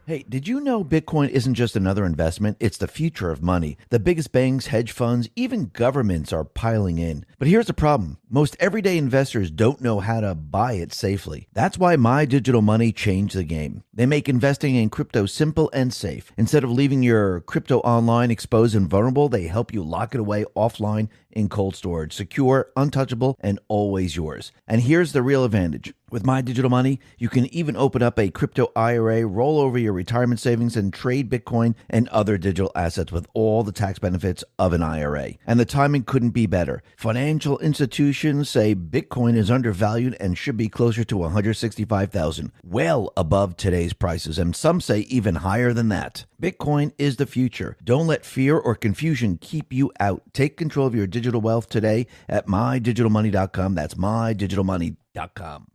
Hey, did you know Bitcoin isn't just another investment? It's the future of money. The biggest banks, hedge funds, even governments are piling in. But here's the problem. Most everyday investors don't know how to buy it safely. That's why My Digital Money changed the game. They make investing in crypto simple and safe. Instead of leaving your crypto online exposed and vulnerable, they help you lock it away offline in cold storage, secure, untouchable, and always yours. And here's the real advantage. With My Digital Money, you can even open up a crypto IRA, roll over your retirement savings, and trade Bitcoin and other digital assets with all the tax benefits of an IRA. And the timing couldn't be better. Financial institutions say Bitcoin is undervalued and should be closer to 165,000, well above today's prices, and some say even higher than that. Bitcoin is the future. Don't let fear or confusion keep you out. Take control of your digital wealth today at mydigitalmoney.com. That's mydigitalmoney.com.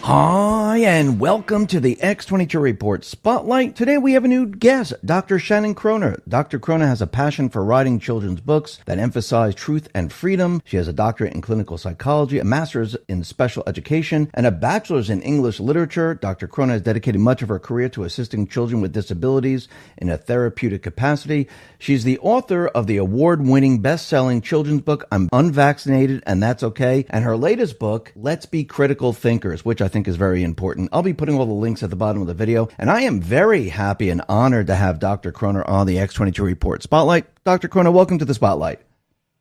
Hi, and welcome to the X22 Report Spotlight. Today we have a new guest, Dr. Shannon Kroner. Dr. Kroner has a passion for writing children's books that emphasize truth and freedom. She has a doctorate in clinical psychology, a master's in special education, and a bachelor's in English literature. Dr. Kroner has dedicated much of her career to assisting children with disabilities in a therapeutic capacity. She's the author of the award-winning best-selling children's book, I'm Unvaccinated and That's Okay, and her latest book, Let's Be Critical Thinkers, which I think is very important. I'll be putting all the links at the bottom of the video, and I am very happy and honored to have Dr. Kroner on the X22 Report Spotlight. Dr. Kroner, welcome to the Spotlight.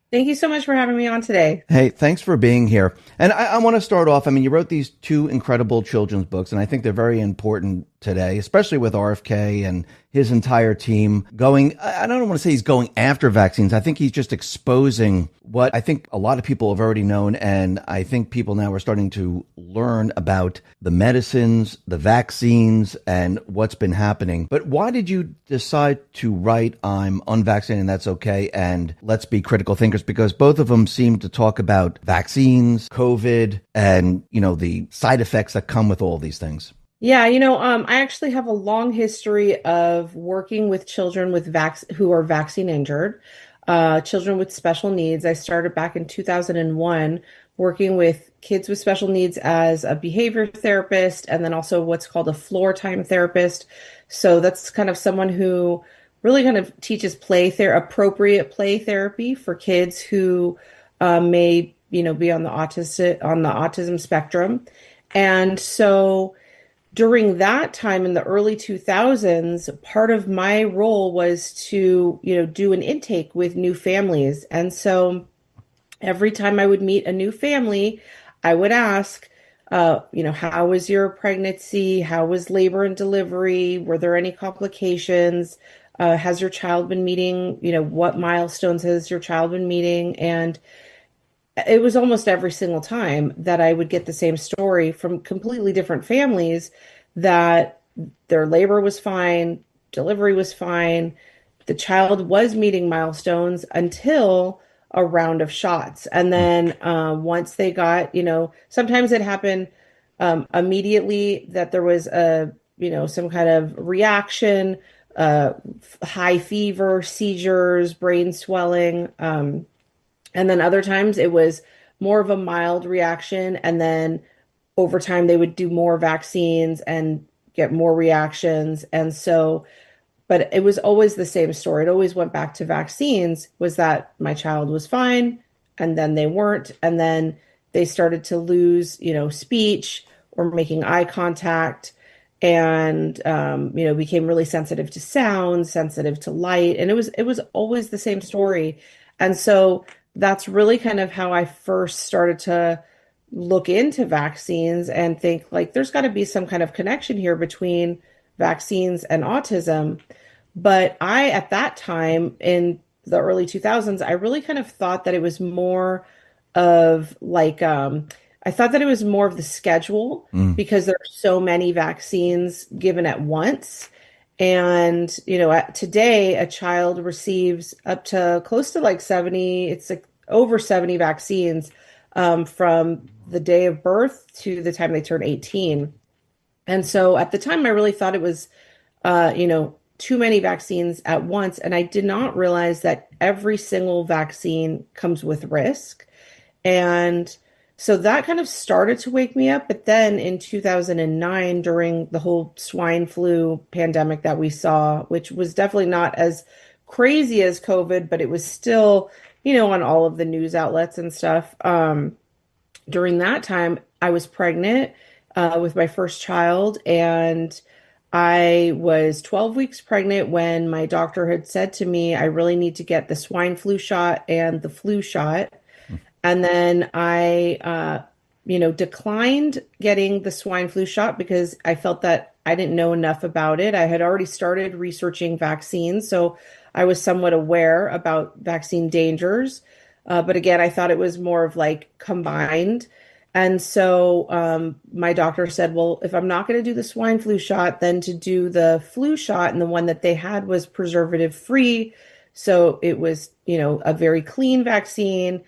Thank you so much for having me on today. Hey, thanks for being here. And I want to start off, you wrote these two incredible children's books, and I think they're very important today, especially with RFK and his entire team going, I don't want to say he's going after vaccines. I think he's just exposing what I think a lot of people have already known. And I think people now are starting to learn about the medicines, the vaccines, and what's been happening. But why did you decide to write I'm Unvaccinated and That's Okay and Let's Be Critical Thinkers? Because both of them seem to talk about vaccines, COVID, and, the side effects that come with all these things. Yeah, I actually have a long history of working with children who are vaccine injured, children with special needs. I started back in 2001 working with kids with special needs as a behavior therapist, and then also what's called a floor time therapist. So that's kind of someone who really kind of teaches appropriate play therapy for kids who may, be on the autism spectrum. And so during that time in the early 2000s, part of my role was to, do an intake with new families. And so every time I would meet a new family, I would ask, how was your pregnancy? How was labor and delivery? Were there any complications? Has your child been meeting, what milestones has your child been meeting? And it was almost every single time that I would get the same story from completely different families that their labor was fine, delivery was fine, the child was meeting milestones until a round of shots. And then once they got, sometimes it happened immediately that there was some kind of reaction, high fever, seizures, brain swelling, and then other times it was more of a mild reaction. And then over time they would do more vaccines and get more reactions. And so, but it was always the same story. It always went back to vaccines, was that my child was fine and then they weren't. And then they started to lose, speech or making eye contact, and, became really sensitive to sound, sensitive to light. And it was always the same story. And so that's really kind of how I first started to look into vaccines and think like there's got to be some kind of connection here between vaccines and autism. But at that time in the early 2000s, I really kind of thought that it was more of I thought that it was more of the schedule because there are so many vaccines given at once. And, today a child receives up to close to 70, it's over 70 vaccines from the day of birth to the time they turn 18. And so at the time, I really thought it was too many vaccines at once. And I did not realize that every single vaccine comes with risk. And so that kind of started to wake me up. But then in 2009, during the whole swine flu pandemic that we saw, which was definitely not as crazy as COVID, but it was still, on all of the news outlets and stuff. During that time, I was pregnant with my first child, and I was 12 weeks pregnant when my doctor had said to me, I really need to get the swine flu shot and the flu shot. And then I declined getting the swine flu shot because I felt that I didn't know enough about it. I had already started researching vaccines, so I was somewhat aware about vaccine dangers. But again, I thought it was more of like combined. And so my doctor said, well, if I'm not going to do the swine flu shot, then to do the flu shot. And the one that they had was preservative free. So it was, a very clean vaccine,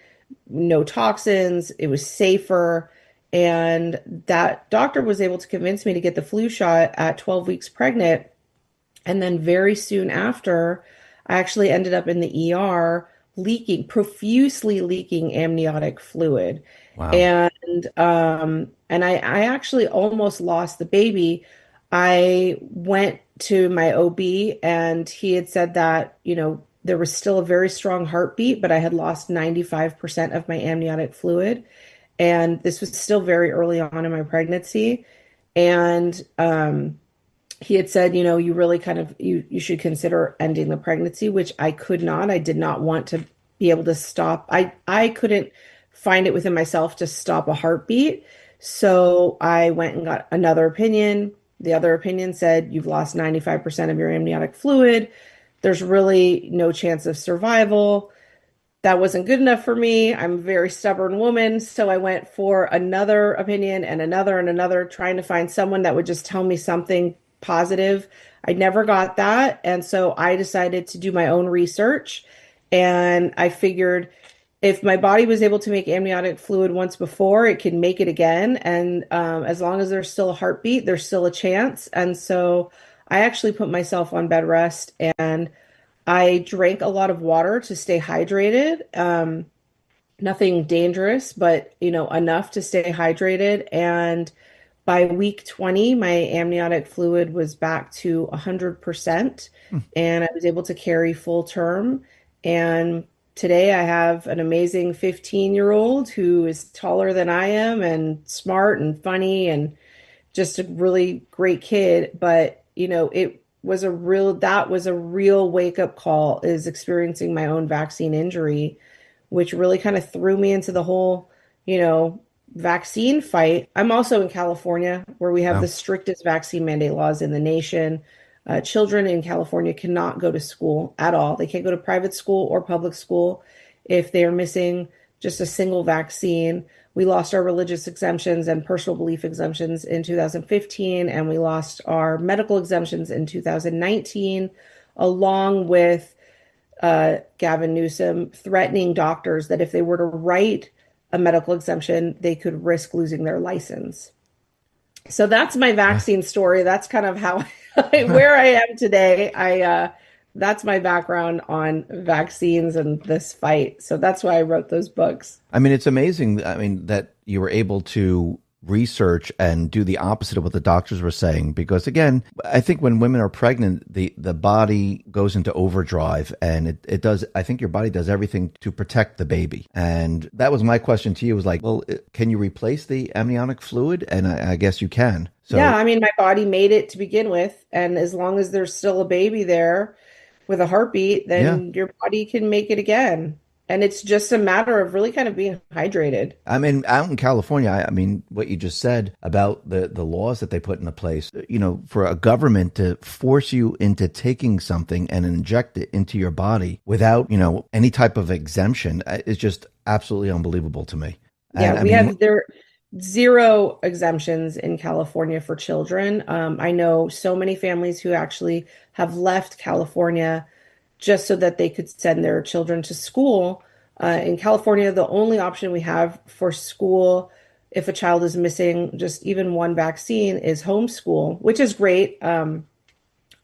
no toxins. It was safer. And that doctor was able to convince me to get the flu shot at 12 weeks pregnant. And then very soon after, I actually ended up in the ER profusely leaking amniotic fluid. Wow. And I actually almost lost the baby. I went to my OB and he had said that, there was still a very strong heartbeat, but I had lost 95% of my amniotic fluid. And this was still very early on in my pregnancy. And he had said, you really kind of you should consider ending the pregnancy, which I could not. I did not want to be able to stop. I couldn't find it within myself to stop a heartbeat. So I went and got another opinion. The other opinion said, you've lost 95% of your amniotic fluid. There's really no chance of survival. That wasn't good enough for me. I'm a very stubborn woman. So I went for another opinion and another, trying to find someone that would just tell me something positive. I never got that. And so I decided to do my own research. And I figured if my body was able to make amniotic fluid once before, it can make it again. And as long as there's still a heartbeat, there's still a chance. And so I actually put myself on bed rest and I drank a lot of water to stay hydrated. Nothing dangerous, but enough to stay hydrated. And by week 20, my amniotic fluid was back to 100%, and I was able to carry full term. And today I have an amazing 15-year-old who is taller than I am and smart and funny and just a really great kid. But, that was a real wake up call, is experiencing my own vaccine injury, which really kind of threw me into the whole, vaccine fight. I'm also in California, where we have the Wow. strictest vaccine mandate laws in the nation. Children in California cannot go to school at all. They can't go to private school or public school if they are missing just a single vaccine. We lost our religious exemptions and personal belief exemptions in 2015, and we lost our medical exemptions in 2019, along with Gavin Newsom threatening doctors that if they were to write a medical exemption, they could risk losing their license. So that's my vaccine story. That's kind of how where I am today. That's my background on vaccines and this fight. So that's why I wrote those books. I mean, it's amazing. I mean, that you were able to research and do the opposite of what the doctors were saying. Because again, I think when women are pregnant, the body goes into overdrive, and it does. I think your body does everything to protect the baby. And that was my question to you, was like, well, can you replace the amniotic fluid? And I guess you can. Yeah, So I mean, my body made it to begin with. And as long as there's still a baby there with a heartbeat, yeah. then your body can make it again. And it's just a matter of really kind of being hydrated. I mean, out in California, I mean, what you just said about the laws that they put into place, for a government to force you into taking something and inject it into your body without, any type of exemption is just absolutely unbelievable to me. And Yeah, I we mean, have there zero exemptions in California for children. I know so many families who actually have left California just so that they could send their children to school. In California, the only option we have for school, if a child is missing just even one vaccine, is homeschool, which is great.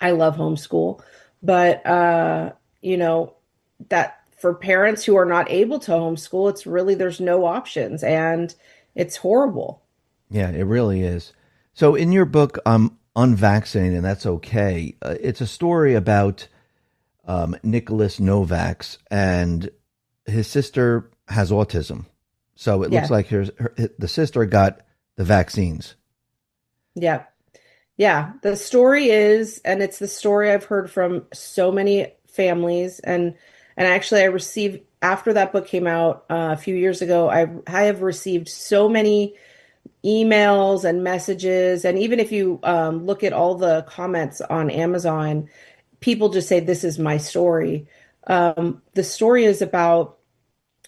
I love homeschool, but you know, that for parents who are not able to homeschool, it's really there's no options and it's horrible. Yeah, it really is. So in your book, Unvaccinated, and That's Okay, it's a story about Nicholas Novaks, and his sister has autism. So it looks Yeah. like the sister got the vaccines. Yeah. Yeah. The story is, and it's the story I've heard from so many families and actually I received after that book came out a few years ago, I have received so many emails and messages. And even if you look at all the comments on Amazon, people just say, "This is my story." The story is about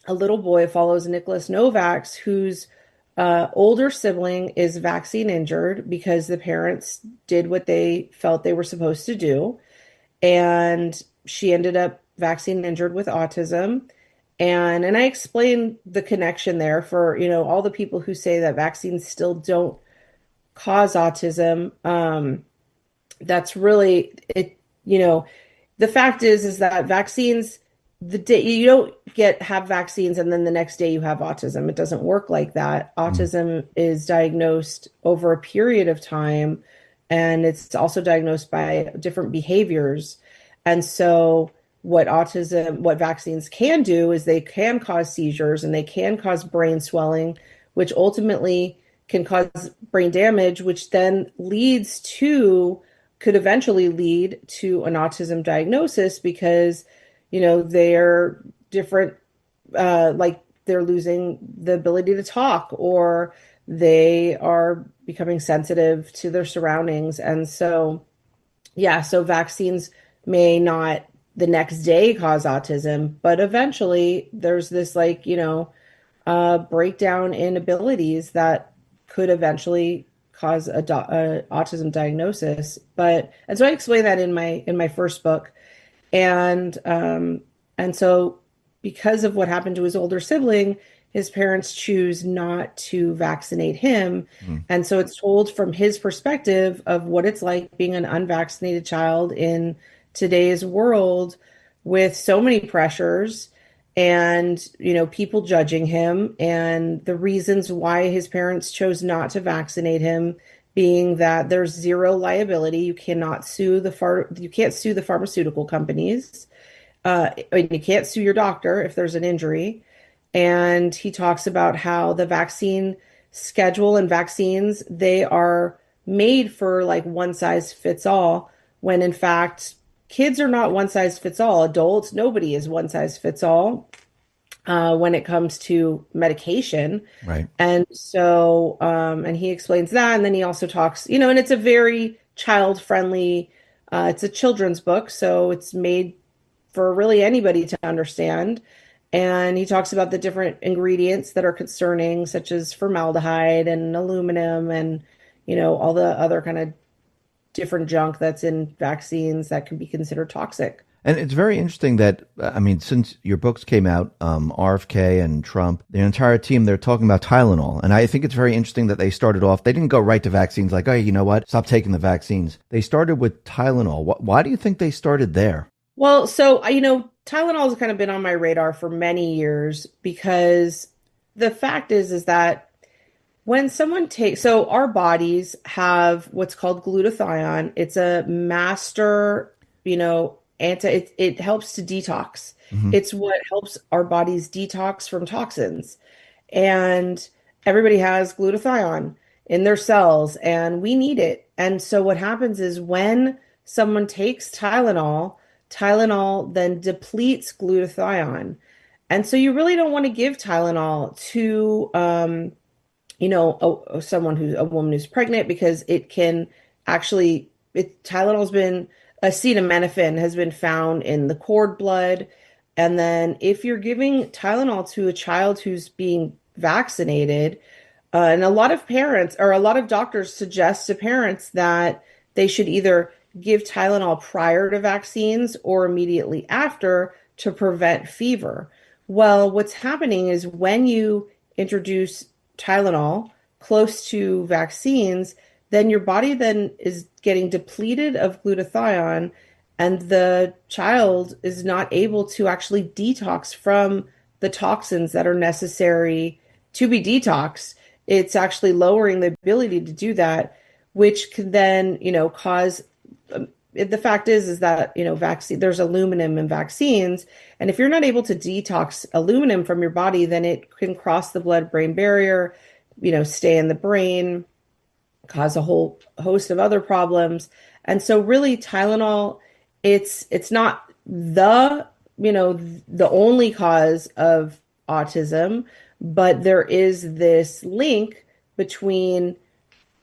a little boy follows Nicholas Novaks, whose older sibling is vaccine injured because the parents did what they felt they were supposed to do. And she ended up vaccine injured with autism. And I explained the connection there for, all the people who say that vaccines still don't cause autism. That's really it, the fact is that vaccines, the day you don't get have vaccines and then the next day you have autism. It doesn't work like that. Mm. Autism is diagnosed over a period of time, and it's also diagnosed by different behaviors. And so what vaccines can do is they can cause seizures and they can cause brain swelling, which ultimately can cause brain damage, which then could eventually lead to an autism diagnosis because, they're different, like they're losing the ability to talk or they are becoming sensitive to their surroundings. And so, yeah, so vaccines may not the next day cause autism, but eventually there's this breakdown in abilities that could eventually cause a autism diagnosis. And so I explain that in my first book, and so because of what happened to his older sibling, his parents choose not to vaccinate him. Mm. And so it's told from his perspective of what it's like being an unvaccinated child in today's world with so many pressures and, people judging him and the reasons why his parents chose not to vaccinate him being that there's zero liability. You can't sue the pharmaceutical companies. And you can't sue your doctor if there's an injury. And he talks about how the vaccine schedule and vaccines, they are made for like one size fits all, when in fact, kids are not one size fits all. Adults, nobody is one size fits all when it comes to medication. Right. And so, and he explains that. And then he also talks, and it's a very child friendly, it's a children's book. So it's made for really anybody to understand. And he talks about the different ingredients that are concerning, such as formaldehyde and aluminum and, all the other kind of different junk that's in vaccines that can be considered toxic. And it's very interesting that, I mean, since your books came out, RFK and Trump, the entire team, they're talking about Tylenol. And I think it's very interesting that they started off, they didn't go right to vaccines like, oh, you know what? Stop taking the vaccines. They started with Tylenol. Why do you think they started there? Well, so, Tylenol has kind of been on my radar for many years because the fact is that when someone takes, so our bodies have what's called glutathione. It's a master, it helps to detox. Hmm. It's what helps our bodies detox from toxins. And everybody has glutathione in their cells, and we need it. And so what happens is when someone takes Tylenol then depletes glutathione. And so you really don't want to give Tylenol to a woman who's pregnant because it can actually Tylenol's been acetaminophen has been found in the cord blood. And then if you're giving Tylenol to a child who's being vaccinated, and a lot of parents or a lot of doctors suggest to parents that they should either give Tylenol prior to vaccines or immediately after to prevent fever. Well, what's happening is when you introduce Tylenol close to vaccines, then your body then is getting depleted of glutathione, and the child is not able to actually detox from the toxins that are necessary to be detoxed. It's actually lowering the ability to do that, which can then, cause the fact is that, vaccine, there's aluminum in vaccines. And if you're not able to detox aluminum from your body, then it can cross the blood-brain barrier, stay in the brain, cause a whole host of other problems. And so really Tylenol, it's not the only cause of autism, but there is this link between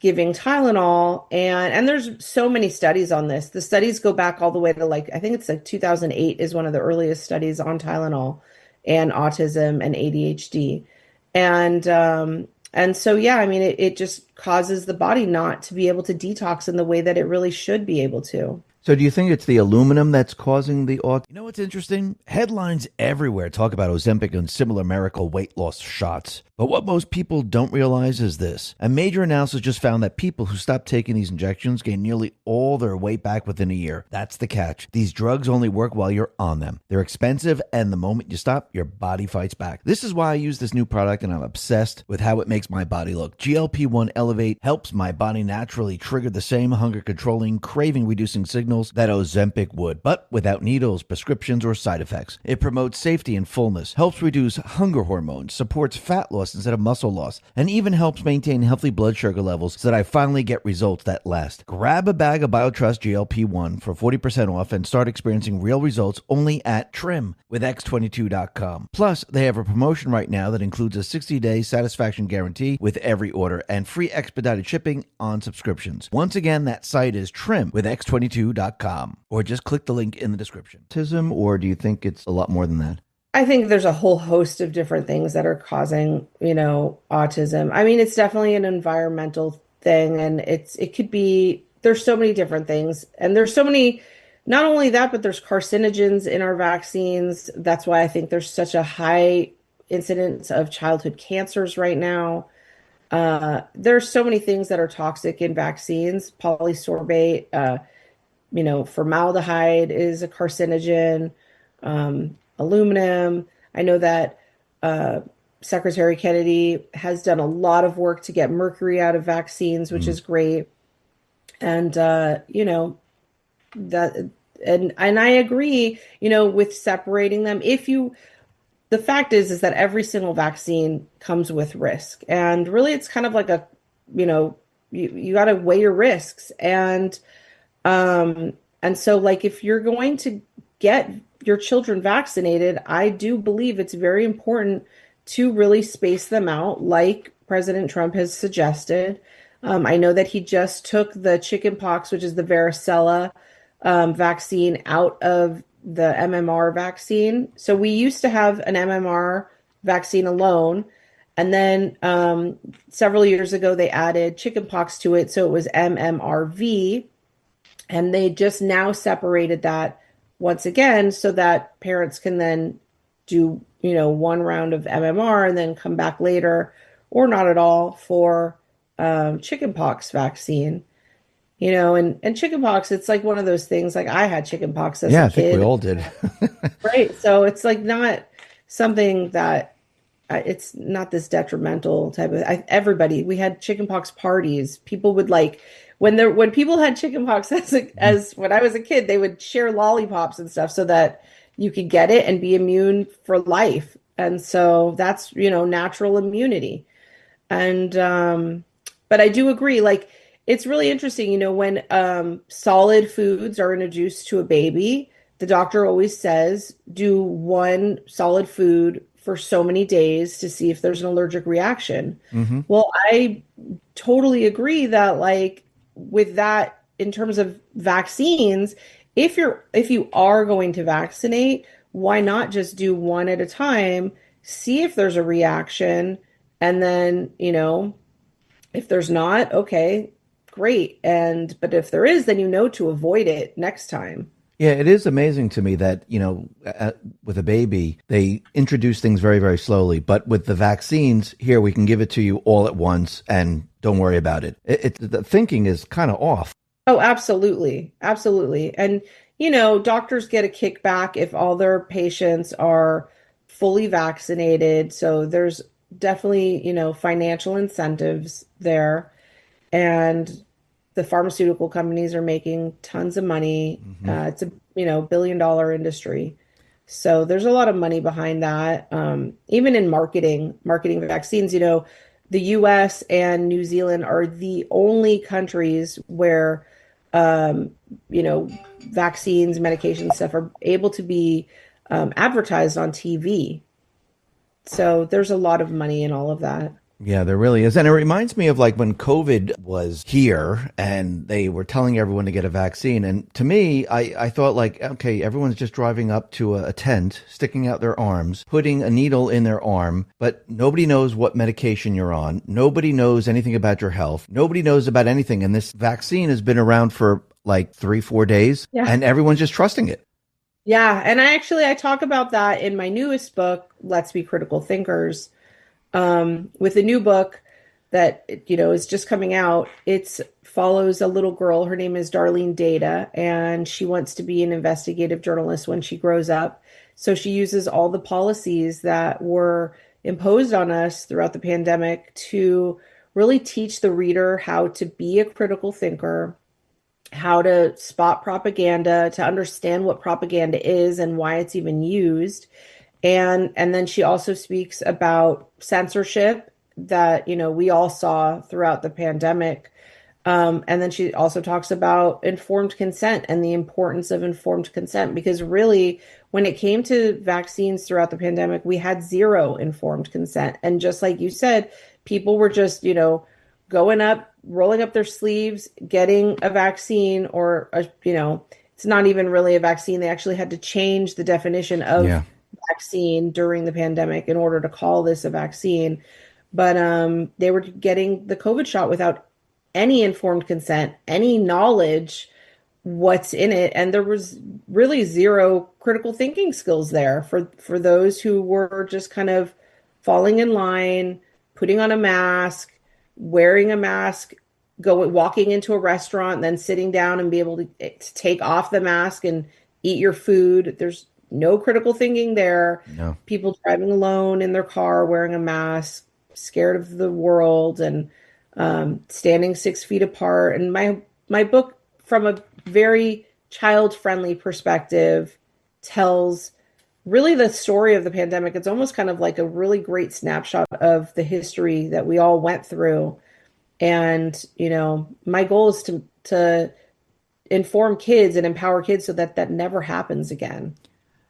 giving Tylenol and there's so many studies on this. The studies go back all the way to I think it's 2008 is one of the earliest studies on Tylenol and autism and ADHD. And so yeah, I mean it just causes the body not to be able to detox in the way that it really should be able to. So do you think it's the aluminum that's causing the autism? You know what's interesting? Headlines everywhere talk about Ozempic and similar miracle weight loss shots. But what most people don't realize is this. A major analysis just found that people who stop taking these injections gain nearly all their weight back within a year. That's the catch. These drugs only work while you're on them. They're expensive, and the moment you stop, your body fights back. This is why I use this new product, and I'm obsessed with how it makes my body look. GLP-1 Elevate helps my body naturally trigger the same hunger-controlling, craving-reducing signals that Ozempic would, but without needles, prescriptions, or side effects. It promotes safety and fullness, helps reduce hunger hormones, supports fat loss instead of muscle loss, and even helps maintain healthy blood sugar levels so that I finally get results that last. Grab a bag of BioTrust GLP-1 for 40% off and start experiencing real results only at Trim with X22.com. Plus, they have a promotion right now that includes a 60-day satisfaction guarantee with every order and free expedited shipping on subscriptions. Once again, that site is Trim with X22.com, or just click the link in the description. Autism, or do you think it's a lot more than that? I think there's a whole host of different things that are causing, autism. I mean, it's definitely an environmental thing, and it could be, there's so many different things. And there's so many, not only that, but there's carcinogens in our vaccines. That's why I think there's such a high incidence of childhood cancers right now. There's so many things that are toxic in vaccines. Polysorbate, formaldehyde is a carcinogen. Aluminum. I know that Secretary Kennedy has done a lot of work to get mercury out of vaccines, which is great. And that and I agree, with separating them. The fact is that every single vaccine comes with risk, and really, it's kind of like you got to weigh your risks, and so if you're going to get your children vaccinated, I do believe it's very important to really space them out, like President Trump has suggested. I know that he just took the chickenpox, which is the varicella vaccine, out of the MMR vaccine. So we used to have an MMR vaccine alone. And then several years ago, they added chickenpox to it. So it was MMRV. And they just now separated that once again so that parents can then do, one round of MMR and then come back later or not at all for chickenpox vaccine. And chickenpox, it's like one of those things, like I had chickenpox as Yeah, a I think kid. we all did. Right. So it's not something that it's not this detrimental type of everybody. We had chickenpox parties. People would when people had chickenpox as when I was a kid, they would share lollipops and stuff so that you could get it and be immune for life. And so that's, natural immunity. And but I do agree, it's really interesting, when solid foods are introduced to a baby, the doctor always says do one solid food for so many days to see if there's an allergic reaction. Mm-hmm. Well, I totally agree that with that in terms of vaccines, if you are going to vaccinate, why not just do one at a time, see if there's a reaction, and then, if there's not, okay, great. But if there is, then to avoid it next time. Yeah, it is amazing to me that, with a baby, they introduce things very, very slowly. But with the vaccines, here, we can give it to you all at once and don't worry about it. The thinking is kind of off. Oh, absolutely. Absolutely. And, doctors get a kickback if all their patients are fully vaccinated. So there's definitely, financial incentives there. And the pharmaceutical companies are making tons of money. Hmm. It's a, billion-dollar industry. So there's a lot of money behind that. Even in marketing vaccines, the US and New Zealand are the only countries where, um, you know, vaccines, medication stuff are able to be advertised on TV. So there's a lot of money in all of that. Yeah, there really is. And it reminds me of like when COVID was here and they were telling everyone to get a vaccine. And to me, I thought like, okay, everyone's just driving up to a tent, sticking out their arms, putting a needle in their arm, but nobody knows what medication you're on. Nobody knows anything about your health. Nobody knows about anything. And this vaccine has been around for like 3, 4 days Yeah. and everyone's just trusting it. Yeah. And I talk about that in my newest book, Let's Be Critical Thinkers. With a new book that is just coming out. It follows a little girl. Her name is Darlene Data, and she wants to be an investigative journalist when she grows up. So she uses all the policies that were imposed on us throughout the pandemic to really teach the reader how to be a critical thinker, how to spot propaganda, to understand what propaganda is and why it's even used. And then she also speaks about censorship that, we all saw throughout the pandemic. And then she also talks about informed consent and the importance of informed consent, because really, when it came to vaccines throughout the pandemic, we had zero informed consent. And just like you said, people were just, going up, rolling up their sleeves, getting a vaccine, or, it's not even really a vaccine. They actually had to change the definition of Yeah. vaccine during the pandemic in order to call this a vaccine. But they were getting the COVID shot without any informed consent, any knowledge what's in it, and there was really zero critical thinking skills there for those who were just kind of falling in line, putting on a mask, wearing a mask, go walking into a restaurant, then sitting down and be able to take off the mask and eat your food. There's no critical thinking there. No. People driving alone in their car wearing a mask, scared of the world, and standing 6 feet apart. And my book, from a very child-friendly perspective, tells really the story of the pandemic. It's almost kind of like a really great snapshot of the history that we all went through. And, my goal is to inform kids and empower kids so that that never happens again.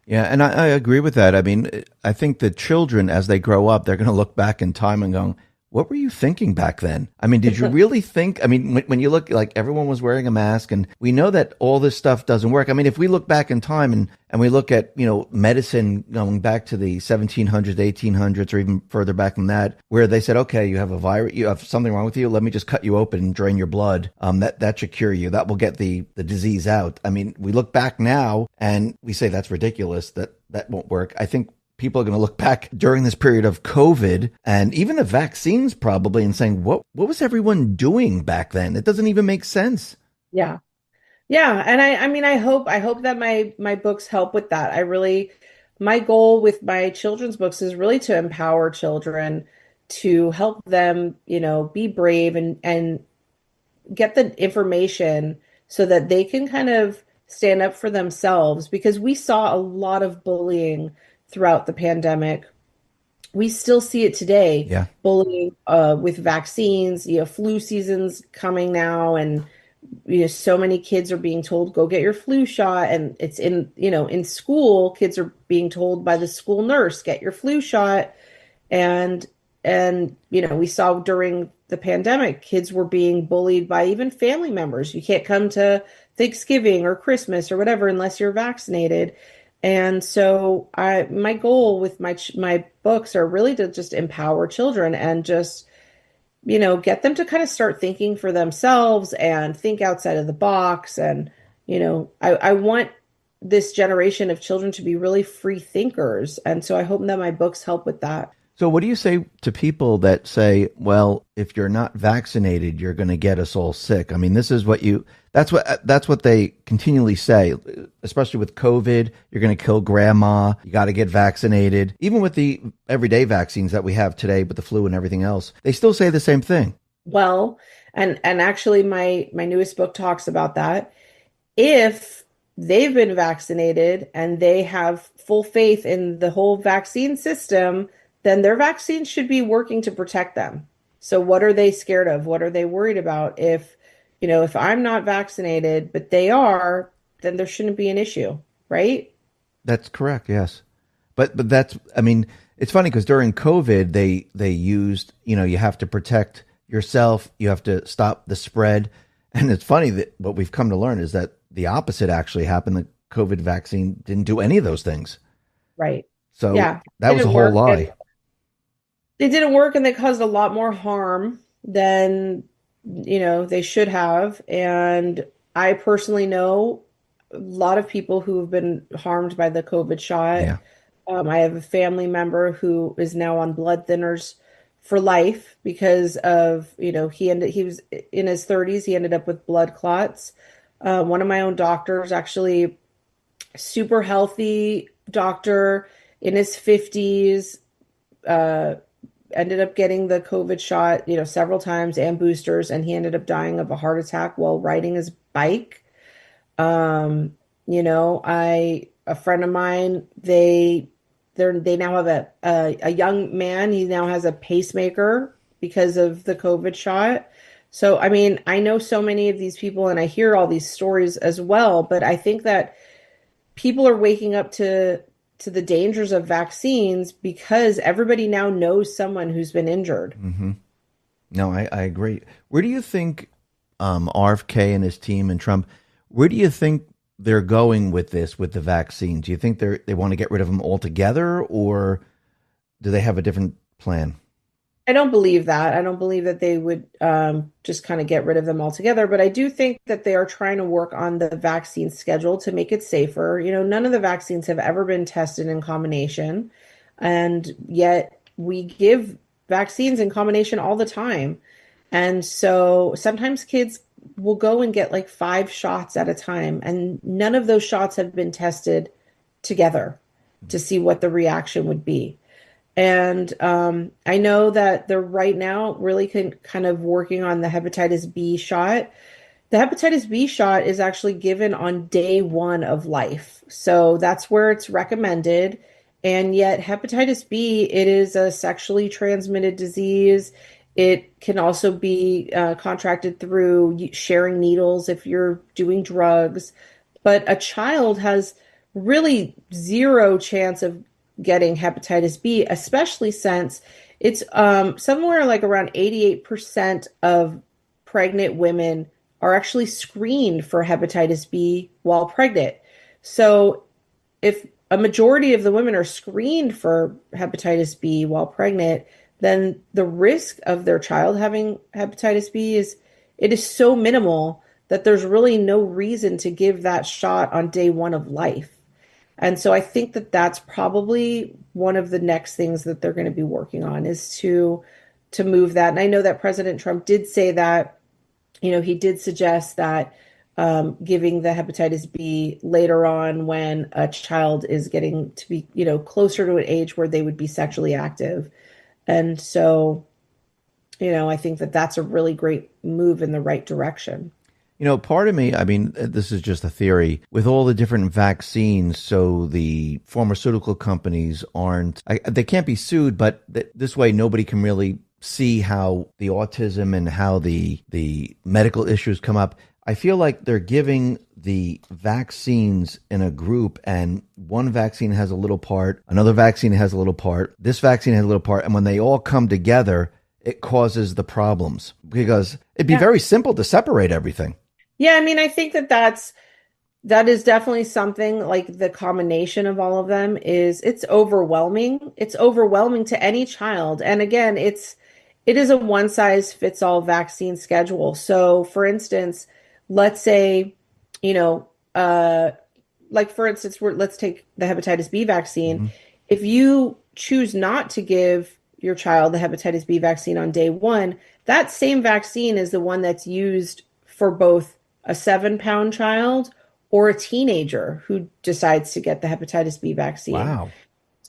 Yeah, and I agree with that. I mean, I think the children, as they grow up, they're going to look back in time and go, what were you thinking back then? I mean, did you really think? I mean, when you look, like everyone was wearing a mask, and we know that all this stuff doesn't work. I mean, if we look back in time and we look at, medicine going back to the 1700s, 1800s, or even further back than that, where they said, okay, you have a virus, you have something wrong with you. Let me just cut you open and drain your blood. That should cure you. That will get the disease out. I mean, we look back now and we say that's ridiculous. That won't work. I think people are going to look back during this period of COVID and even the vaccines probably and saying, what was everyone doing back then? It doesn't even make sense. Yeah. Yeah. And I mean, I hope that my books help with that. My goal with my children's books is really to empower children, to help them, be brave and get the information so that they can kind of stand up for themselves, because we saw a lot of bullying throughout the pandemic. We still see it today, Yeah. bullying with vaccines, flu season's coming now, and so many kids are being told go get your flu shot, and it's in school, kids are being told by the school nurse get your flu shot. And we saw during the pandemic, kids were being bullied by even family members. You can't come to Thanksgiving or Christmas or whatever unless you're vaccinated. And so my goal with my books are really to just empower children and just, get them to kind of start thinking for themselves and think outside of the box. And, I want this generation of children to be really free thinkers. And so I hope that my books help with that. So, what do you say to people that say, well, if you're not vaccinated, you're going to get us all sick? I mean, this is what that's what they continually say, especially with COVID. You're going to kill grandma. You got to get vaccinated. Even with the everyday vaccines that we have today, with the flu and everything else, they still say the same thing. Well, and actually my newest book talks about that. If they've been vaccinated and they have full faith in the whole vaccine system, then their vaccine should be working to protect them. So what are they scared of? What are they worried about? If I'm not vaccinated, but they are, then there shouldn't be an issue, right? That's correct. Yes, but that's, I mean, it's funny because during COVID they used, you have to protect yourself, you have to stop the spread, and it's funny that what we've come to learn is that the opposite actually happened. The COVID vaccine didn't do any of those things. Right. So Yeah. that It was a didn't whole work. And lie. they didn't work and they caused a lot more harm than, they should have. And I personally know a lot of people who have been harmed by the COVID shot. Yeah. I have a family member who is now on blood thinners for life because of, he was in his 30s. He ended up with blood clots. One of my own doctors, actually super healthy doctor in his 50s, uh, ended up getting the COVID shot, several times and boosters, and he ended up dying of a heart attack while riding his bike. Um, a friend of mine, they now have a young man. He now has a pacemaker because of the COVID shot. So, I mean, I know so many of these people and I hear all these stories as well, but I think that people are waking up to the dangers of vaccines because everybody now knows someone who's been injured. Hmm. No, I agree. Where do you think RFK and his team and Trump, where do you think they're going with this, with the vaccine? Do you think they want to get rid of them altogether, or do they have a different plan? I don't believe that. I don't believe that they would just kind of get rid of them altogether. But I do think that they are trying to work on the vaccine schedule to make it safer. None of the vaccines have ever been tested in combination, and yet we give vaccines in combination all the time. And so sometimes kids will go and get like 5 shots at a time, and none of those shots have been tested together to see what the reaction would be. And I know that they're right now really kind of working on the hepatitis B shot. The hepatitis B shot is actually given on day one of life. So that's where it's recommended. And yet, hepatitis B, it is a sexually transmitted disease. It can also be contracted through sharing needles if you're doing drugs. But a child has really zero chance of getting hepatitis B, especially since it's somewhere like around 88% of pregnant women are actually screened for hepatitis B while pregnant. So if a majority of the women are screened for hepatitis B while pregnant, then the risk of their child having hepatitis B is so minimal that there's really no reason to give that shot on day one of life. And so I think that that's probably one of the next things that they're going to be working on is to move that. And I know that President Trump did say that, he did suggest that giving the hepatitis B later on when a child is getting to be, closer to an age where they would be sexually active. And so, I think that that's a really great move in the right direction. Part of me, I mean, this is just a theory, with all the different vaccines, so the pharmaceutical companies they can't be sued, but this way nobody can really see how the autism and how the medical issues come up. I feel like they're giving the vaccines in a group, and one vaccine has a little part, another vaccine has a little part, this vaccine has a little part, and when they all come together, it causes the problems, because it'd be Yeah. very simple to separate everything. Yeah, I mean, I think that that is definitely something like the combination of all of them it's overwhelming. It's overwhelming to any child. And again, it is a one size fits all vaccine schedule. So for instance, let's say, you know, like for instance, let's take the hepatitis B vaccine. Hmm. If you choose not to give your child the hepatitis B vaccine on day one, that same vaccine is the one that's used for both a 7-pound child or a teenager who decides to get the hepatitis B vaccine. Wow.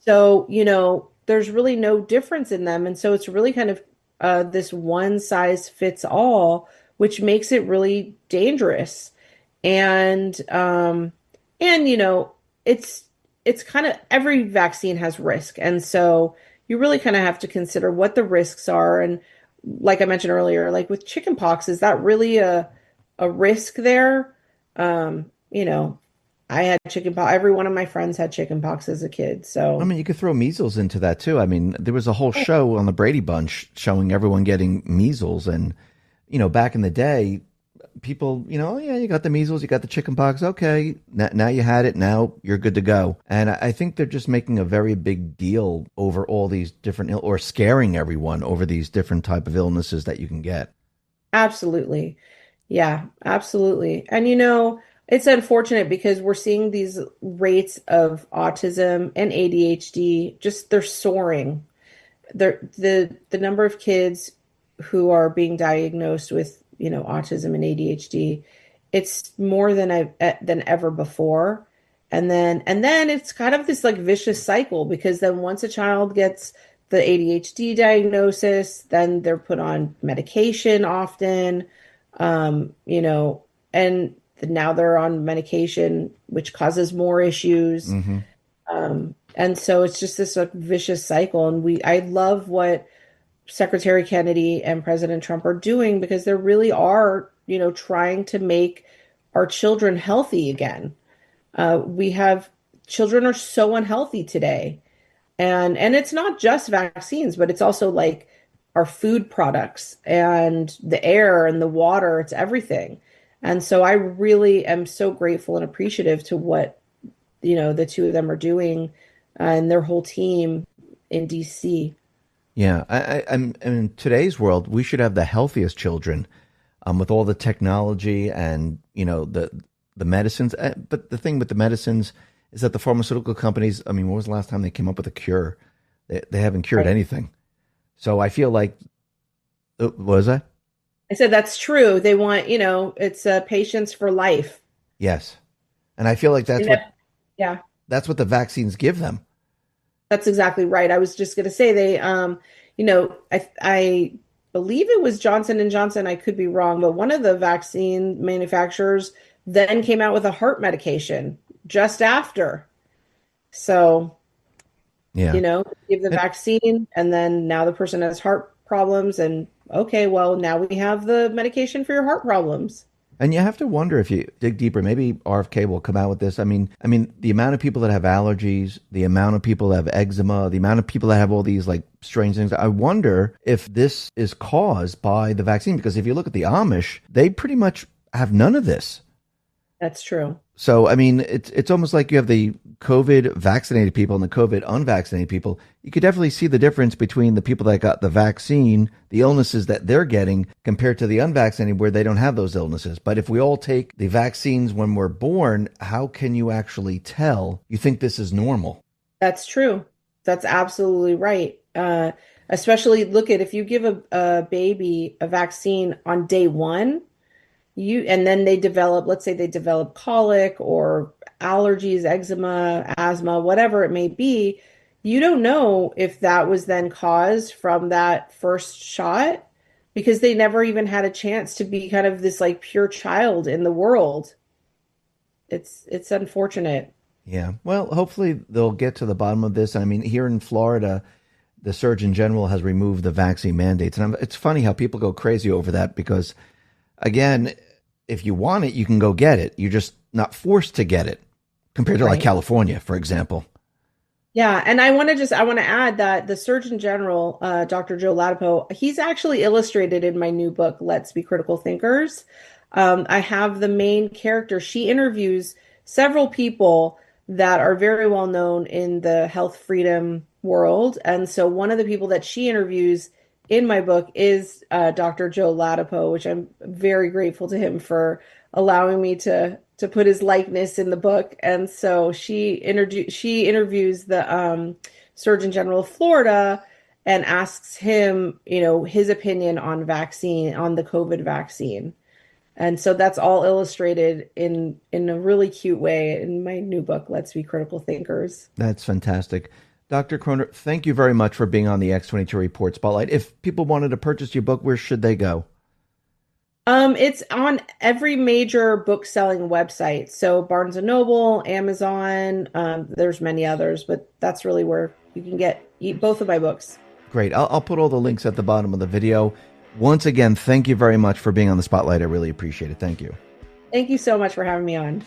So, there's really no difference in them. And so it's really kind of this one size fits all, which makes it really dangerous. And it's kind of every vaccine has risk. And so you really kind of have to consider what the risks are. And like I mentioned earlier, like with chickenpox, is that really a risk there? Um, you know, I had chickenpox. Every one of my friends had chickenpox as a kid. I So, mean, you could throw measles into that too. I mean, there was a whole show on the Brady Bunch showing everyone getting measles. And, back in the day, people, oh, yeah, you got the measles, you got the chicken pox. Okay. Now you had it. Now you're good to go. And I think they're just making a very big deal over all these different, or scaring everyone over these different type of illnesses that you can get. absolutely. Yeah, absolutely. And it's unfortunate because we're seeing these rates of autism and ADHD just they're soaring. The number of kids who are being diagnosed with, autism and ADHD, it's more than ever before. And then it's kind of this like vicious cycle because then once a child gets the ADHD diagnosis, then they're put on medication often, and now they're on medication, which causes more issues. Hmm. And so it's just this like vicious cycle. And I love what Secretary Kennedy and President Trump are doing because they really are, trying to make our children healthy again. We have children are so unhealthy today. And it's not just vaccines, but it's also like our food products and the air and the water, it's everything. And so I really am so grateful and appreciative to what, the two of them are doing and their whole team in DC. Yeah. I'm in today's world, we should have the healthiest children, with all the technology and, the medicines. But the thing with the medicines is that the pharmaceutical companies, I mean, when was the last time they came up with a cure? They haven't cured Right. anything. So I feel like, what was that? I said that's true. They want, it's patients for life. Yes. And I feel like And yeah, that's what the vaccines give them. that's exactly right. I was just going to say I believe it was Johnson and Johnson. I could be wrong, but one of the vaccine manufacturers then came out with a heart medication just after. So, Yeah. give the And, vaccine and then now the person has heart problems and okay, well, now we have the medication for your heart problems. and you have to wonder if you dig deeper, maybe RFK will come out with this. I mean, the amount of people that have allergies, the amount of people that have eczema, the amount of people that have all these like strange things. I wonder if this is caused by the vaccine, because if you look at the Amish, they pretty much have none of this. That's true. So, I mean, it's almost like you have the COVID vaccinated people and the COVID unvaccinated people. You could definitely see the difference between the people that got the vaccine, the illnesses that they're getting, compared to the unvaccinated where they don't have those illnesses. But if we all take the vaccines when we're born, how can you actually tell you think this is normal? That's true. That's absolutely right. Especially look at if you give a baby a vaccine on day one, and then let's say they develop colic or allergies, eczema, asthma, whatever it may be, you don't know if that was then caused from that first shot because they never even had a chance to be kind of this like pure child in the world. It's unfortunate. Yeah. Well, hopefully they'll get to the bottom of this. I mean, here in Florida, the Surgeon General has removed the vaccine mandates. And it's funny how people go crazy over that because, again, if you want it, you can go get it. You're just not forced to get it compared to like Right. California, for example. Yeah, and I want to add that the Surgeon General, Dr. Joe Ladapo, he's actually illustrated in my new book, Let's Be Critical Thinkers. I have the main character. She interviews several people that are very well known in the health freedom world, and so one of the people that she interviews in my book is Dr. Joe Ladapo, which I'm very grateful to him for allowing me to to put his likeness in the book. And so she interviews the Surgeon General of Florida and asks him, his opinion on the COVID vaccine. And so that's all illustrated in a really cute way in my new book, Let's Be Critical Thinkers. That's fantastic. Dr. Kroner, thank you very much for being on the X22 Report Spotlight. If people wanted to purchase your book, where should they go? It's on every major book selling website. So Barnes and Noble, Amazon, there's many others, but that's really where you can get both of my books. Great. I'll put all the links at the bottom of the video. Once again, thank you very much for being on the Spotlight. I really appreciate it. Thank you. Thank you so much for having me on.